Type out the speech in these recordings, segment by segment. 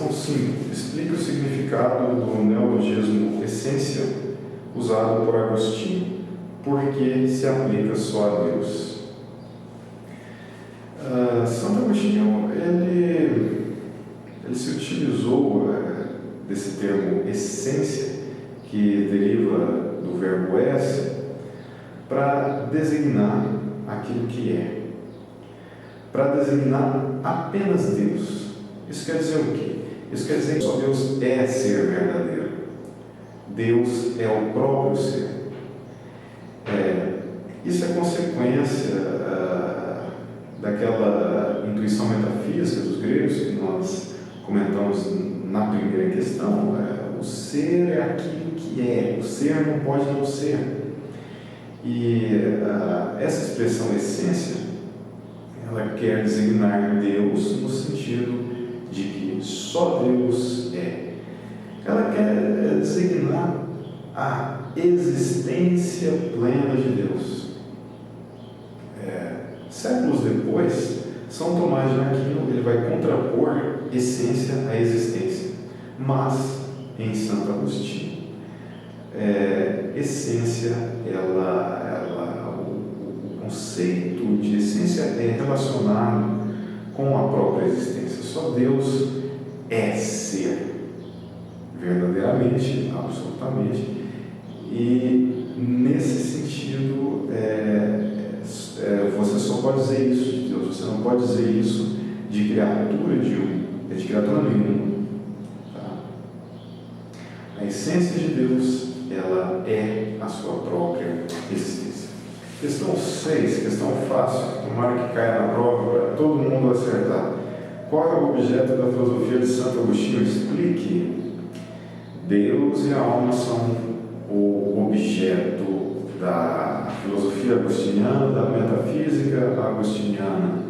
Questão 5. Explique o significado do neologismo essência usado por Agostinho. Por que se aplica só a Deus? Santo Agostinho ele se utilizou desse termo essência, que deriva do verbo esse, para designar aquilo que é, para designar apenas Deus. Isso quer dizer o quê? Isso quer dizer que só Deus é ser verdadeiro. Deus é o próprio ser. Isso é consequência daquela intuição metafísica dos gregos que nós comentamos na primeira questão. O ser é aquilo que é, o ser não pode não ser. E essa expressão essência, ela quer designar Deus no sentido de que só Deus é. Ela quer designar a existência plena de Deus. Séculos depois, São Tomás de Aquino ele vai contrapor essência à existência, mas em Santo Agostinho, essência, o conceito de essência é relacionado com a própria existência. Só Deus é ser, verdadeiramente, absolutamente. E nesse sentido, você só pode dizer isso de Deus, você não pode dizer isso de criatura de criatura nenhuma. Tá? A essência de Deus, ela é a sua própria existência. Questão 6, questão fácil, tomara que caia na prova para todo mundo acertar. Qual é o objeto da filosofia de Santo Agostinho? Explique. Deus e a alma são o objeto da filosofia agostiniana, da metafísica agostiniana.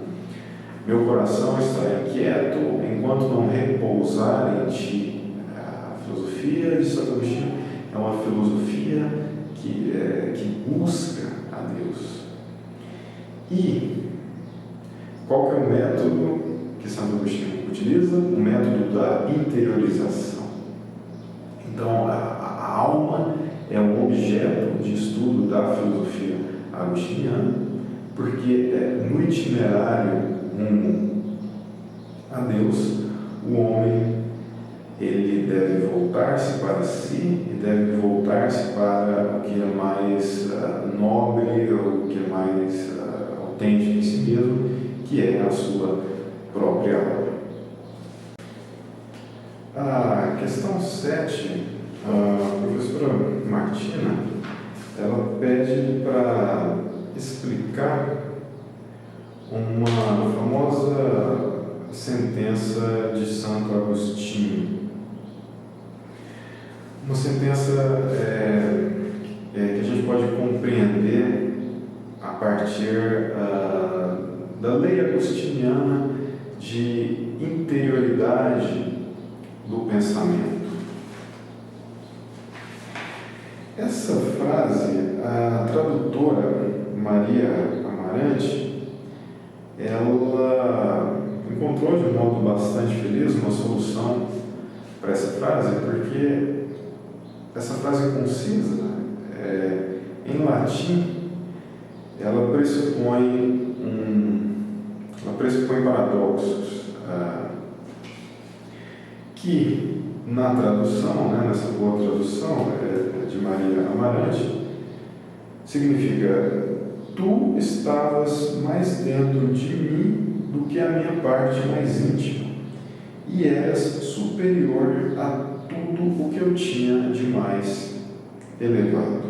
Meu coração está inquieto enquanto não repousar em ti. A filosofia de Santo Agostinho é uma filosofia que busca a Deus. E qual que é o método que Santo Agostinho utiliza? O método da interiorização. Então, a alma é um objeto de estudo da filosofia agostiniana, porque no itinerário rumo a Deus, o homem ele deve voltar-se para si e deve voltar-se para o que é mais nobre, o que é mais autêntico em si mesmo, que é a sua própria alma. A questão 7, a professora Martina, ela pede para explicar uma famosa sentença de Santo Agostinho. Uma sentença que a gente pode compreender a partir da lei agostiniana de interioridade do pensamento. Essa frase, a tradutora Maria Amarante, ela encontrou de um modo bastante feliz uma solução para essa frase, porque essa frase concisa, em latim, ela pressupõe paradoxos, que na tradução, nessa boa tradução de Maria Amarante, significa: tu estavas mais dentro de mim do que a minha parte mais íntima, e eras superior a tudo o que eu tinha de mais elevado.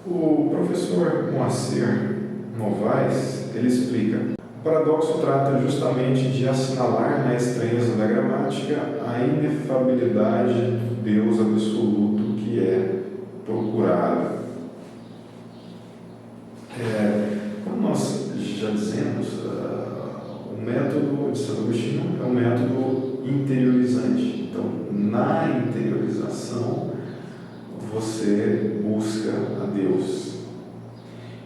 O professor Moacir Novaes, ele explica: o paradoxo trata justamente de assinalar na estranheza da gramática a inefabilidade do Deus absoluto que é procurado. Como nós já dizemos, o método de Santo Agostinho é um método interiorizante. Então, na interiorização, você busca a Deus.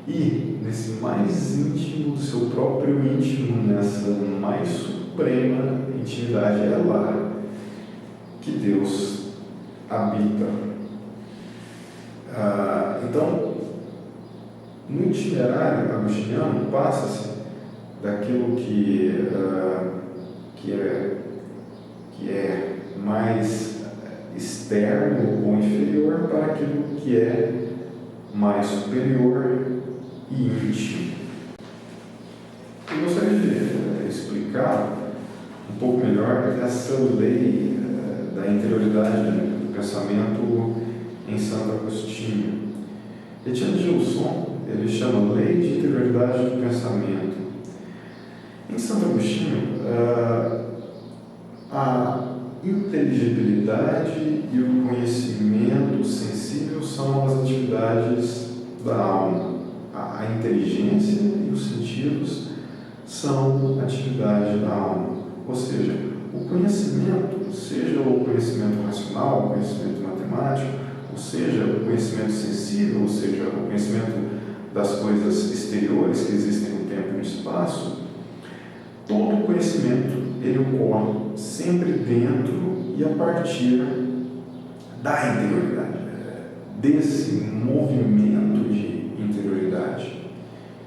E nesse mais íntimo do seu próprio íntimo, nessa mais suprema intimidade, é lá que Deus habita. Então, no itinerário agostiniano, passa-se daquilo que é mais externo ou inferior para aquilo que é mais superior e íntimo. Eu gostaria de explicar um pouco melhor essa lei da interioridade do pensamento em Santo Agostinho. Etienne Gilson, ele chama lei de interioridade do pensamento. Em Santo Agostinho, a inteligibilidade e o conhecimento sensível são as atividades da alma. A inteligência e os sentidos são atividade da alma. Ou seja, o conhecimento, seja o conhecimento racional, o conhecimento matemático, ou seja, o conhecimento sensível, ou seja, o conhecimento das coisas exteriores que existem no tempo e no espaço, todo conhecimento ele ocorre sempre dentro e a partir da interioridade, desse movimento de interioridade.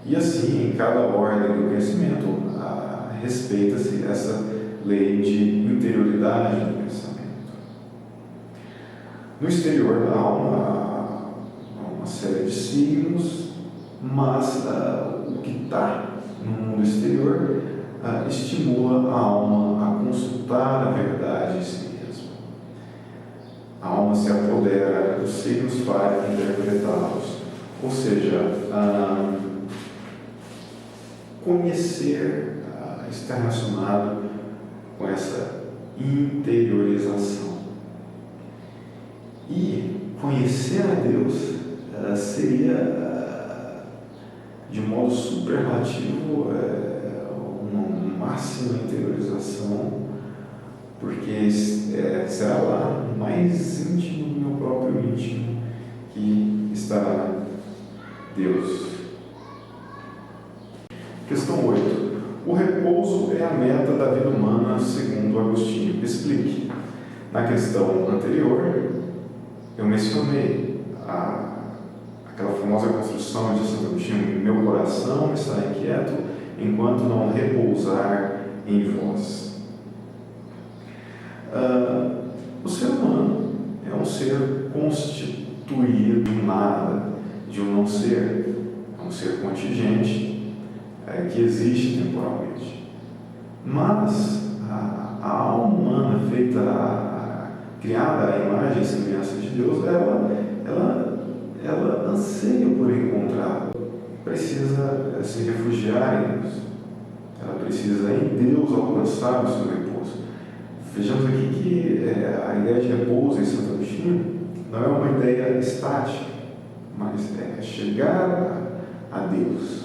E assim, em cada ordem do conhecimento, respeita-se essa lei de interioridade do pensamento. No exterior da alma há uma série de signos, mas o que está no mundo exterior estimula a alma a consultar a verdade em si mesma. A alma se apodera dos signos para interpretá-los, ou seja, conhecer está relacionado com essa interiorização. E conhecer a Deus seria, de modo superlativo, uma máxima interiorização, porque será lá o mais íntimo do meu próprio íntimo que estará Deus. Questão 8. O repouso é a meta da vida humana, segundo Agostinho. Explique. Na questão anterior, eu mencionei aquela famosa construção de Santo Agostinho: meu coração está inquieto enquanto não repousar em vós. O ser humano é um ser constituído de nada, de um não ser, é um ser contingente, que existe temporalmente. Mas a alma humana, criada à imagem e semelhança de Deus, ela anseia por encontrar, precisa se refugiar em Deus, ela precisa em Deus alcançar o seu repouso. Vejamos aqui que a ideia de repouso em Santo Agostinho não é uma ideia estática, mas é chegar a Deus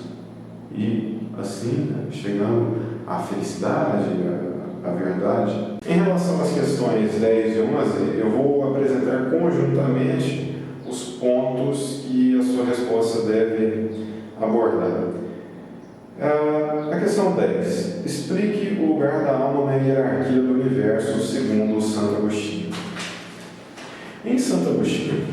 e assim chegando à felicidade, à verdade. Em relação às questões 10 e 11, eu vou apresentar conjuntamente os pontos que a sua resposta deve abordar. A questão 10. Explique o lugar da alma na hierarquia do universo segundo Santo Agostinho. Em Santo Agostinho,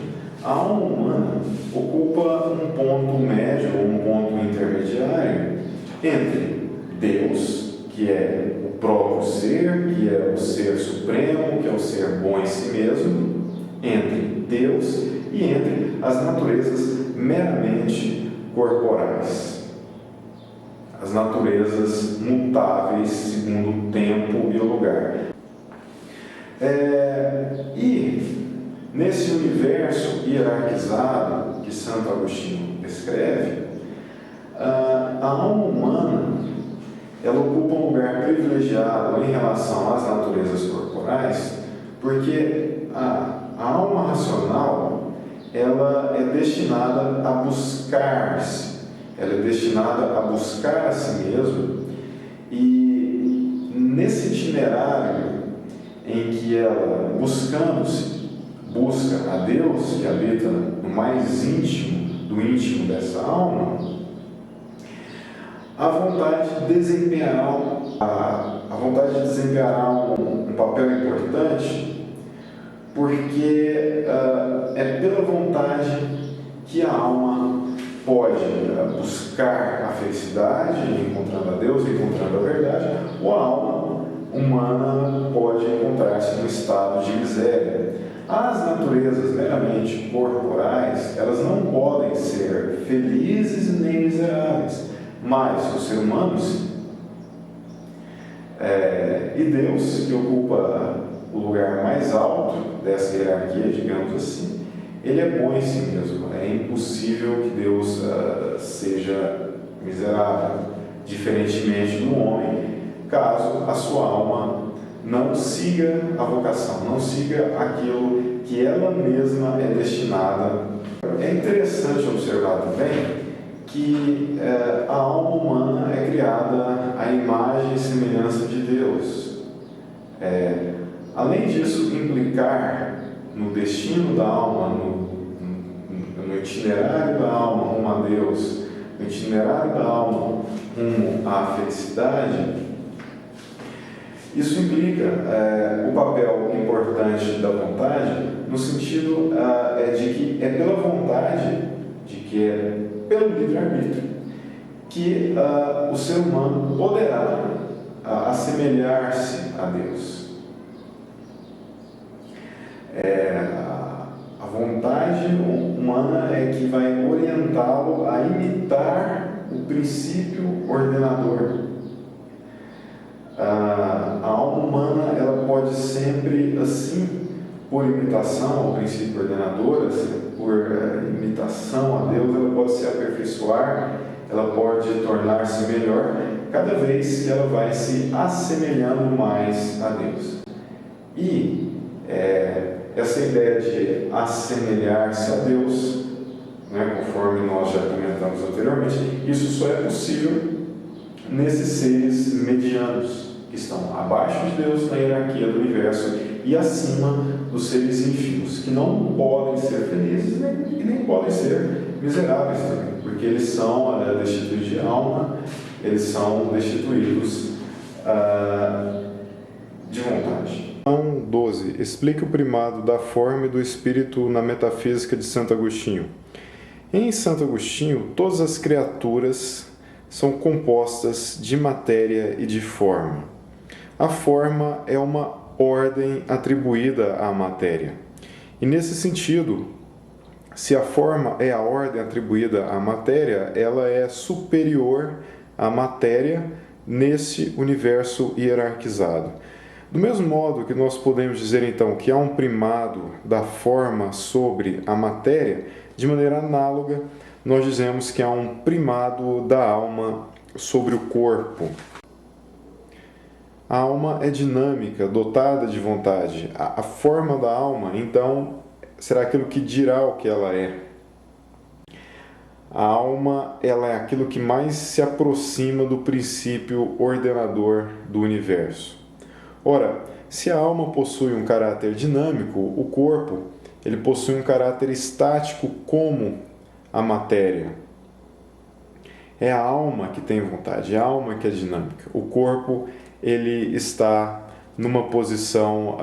a alma humana ocupa um ponto médio, ou um ponto intermediário entre Deus, que é o próprio ser, que é o ser supremo, que é o ser bom em si mesmo, entre Deus e entre as naturezas meramente corporais, as naturezas mutáveis segundo o tempo e o lugar. E nesse universo hierarquizado que Santo Agostinho descreve, a alma humana ela ocupa um lugar privilegiado em relação às naturezas corporais, porque a alma racional ela é destinada a buscar-se, ela é destinada a buscar a si mesma, e nesse itinerário em que ela, buscando-se, busca a Deus, que habita no mais íntimo do íntimo dessa alma, a vontade desempenhará A vontade de desempenhar um papel importante, porque é pela vontade que a alma pode buscar a felicidade, encontrando a Deus, encontrando a verdade, ou a alma humana pode encontrar-se num estado de miséria. As naturezas meramente corporais, elas não podem ser felizes nem miseráveis, mas os seres humanos e Deus, que ocupa o lugar mais alto dessa hierarquia, digamos assim, Ele é bom em si mesmo. É impossível que Deus seja miserável, diferentemente do homem, caso a sua alma não siga a vocação, não siga aquilo que ela mesma é destinada. É interessante observar também que a alma humana é criada à imagem e semelhança de Deus. Além disso implicar no destino da alma, no itinerário da alma rumo a Deus, no itinerário da alma rumo à felicidade, isso implica o papel importante da vontade, no sentido de que é pela vontade, de que é pelo livre-arbítrio, que o ser humano poderá assemelhar-se a Deus. A vontade humana é que vai orientá-lo a imitar o princípio ordenador. A alma humana ela pode sempre, assim, por imitação ao princípio ordenador, por imitação a Deus, ela pode se aperfeiçoar, ela pode tornar-se melhor, cada vez que ela vai se assemelhando mais a Deus. E essa ideia de assemelhar-se a Deus, conforme nós já comentamos anteriormente, isso só é possível nesses seres medianos, que estão abaixo de Deus na hierarquia do universo e acima dos seres ínfimos, que não podem ser felizes e nem podem ser miseráveis também, porque eles são destituídos de alma, eles são destituídos de vontade. Questão 12. Explique o primado da forma e do espírito na metafísica de Santo Agostinho. Em Santo Agostinho, todas as criaturas são compostas de matéria e de forma. A forma é uma ordem atribuída à matéria. E nesse sentido, se a forma é a ordem atribuída à matéria, ela é superior à matéria nesse universo hierarquizado. Do mesmo modo que nós podemos dizer então que há um primado da forma sobre a matéria, de maneira análoga, nós dizemos que há um primado da alma sobre o corpo. A alma é dinâmica, dotada de vontade. A forma da alma, então, será aquilo que dirá o que ela é. A alma, ela é aquilo que mais se aproxima do princípio ordenador do universo. Ora, se a alma possui um caráter dinâmico, o corpo, ele possui um caráter estático como a matéria. É a alma que tem vontade, é a alma que é dinâmica. O corpo, ele está numa posição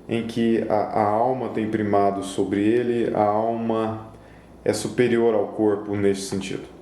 em que a alma tem primado sobre ele, a alma é superior ao corpo nesse sentido.